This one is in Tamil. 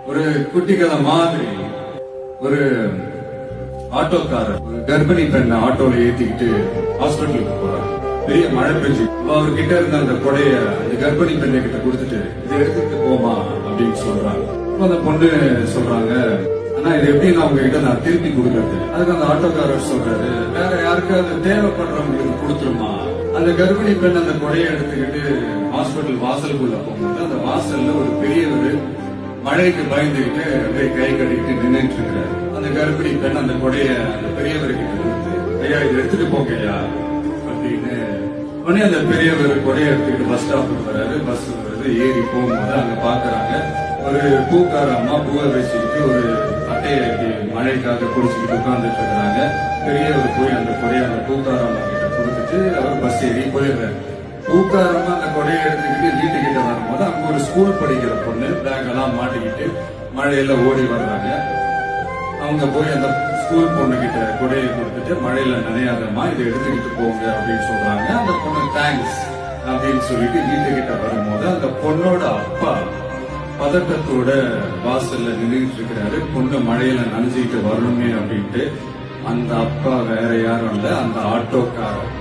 ஒரு குட்டி கதை மாதிரி ஒரு ஆட்டோக்காரர் ஒரு கர்ப்பிணி பெண்ணை ஆட்டோல ஏத்திக்கிட்டு ஹாஸ்பிட்டலுக்கு போறாரு. பெரிய மழை பெஞ்சு அவர்கிட்ட இருந்த அந்த கொடைய அந்த கர்ப்பிணி பெண்ணை கிட்ட கொடுத்துட்டு இதை எடுத்துட்டு போமா அப்படின்னு சொல்றாங்க. அந்த பொண்ணு சொல்றாங்க, ஆனா இது எப்படி நான் உங்ககிட்ட நான் திருப்பி கொடுக்கறது? அதுக்கு அந்த ஆட்டோக்காரர் சொல்றாரு, வேற யாருக்காவது தேவைப்படுறவங்களுக்கு கொடுத்துருமா. அந்த கர்ப்பிணி பெண் அந்த கொடையை எடுத்துக்கிட்டு ஹாஸ்பிட்டல் வாசலுக்குள்ள போகும்போது அந்த வாசல்ல ஒரு பெரியவர் மழைக்கு பயந்துகிட்டு அப்படியே கை கட்டிட்டு நின்றுட்டு இருக்கிறாரு. அந்த கர்ப்பிணி பெண் அந்த கொடைய அந்த பெரியவர்கிட்ட கொடுத்து, ஐயா இது எடுத்துட்டு போங்கய்யா அப்படின்னு உடனே அந்த பெரியவர் கொடையை எடுத்துக்கிட்டு பஸ் ஸ்டாப்புக்கு வர்றாரு. பஸ் வருது, ஏறி போகும்போது அங்க பாக்குறாங்க ஒரு பூக்கார அம்மா பூவை வச்சுக்கிட்டு ஒரு அட்டையை மழைக்காக குடிச்சுக்கிட்டு உட்கார்ந்துட்டு இருக்கிறாங்க. பெரியவர் போய் அந்த கொடையை அந்த பூக்கார அம்மா கிட்ட கொடுத்துட்டு அவர் பஸ் ஏறி போயிடுறாரு. பூக்காரமா அந்த கொடையை எடுத்துக்கிட்டு வீட்டுக்கிட்ட வரும்போது அங்க ஒரு ஸ்கூல் படிக்கிற பொண்ணு பேக் எல்லாம் மாட்டிக்கிட்டு மழையில ஓடி வர்றாங்க. அவங்க போய் அந்த ஸ்கூல் பொண்ணு கிட்ட கொடையை கொடுத்துட்டு மழையில நனையாதமா இதை எடுத்துக்கிட்டு போங்க அப்படின்னு சொல்றாங்க. அந்த பொண்ணு தேங்க்ஸ் அப்படின்னு சொல்லிட்டு வீட்டுக்கிட்ட வரும்போது அந்த பொண்ணோட அப்பா பதட்டத்தோட வாசல்ல நின்றுட்டு இருக்கிறாரு. பொண்ணு மழையில நனைஞ்சிட்டு வரணுமே அப்படின்ட்டு. அந்த அப்பா வேற யாரும் இல்ல, அந்த ஆட்டோக்காரர்.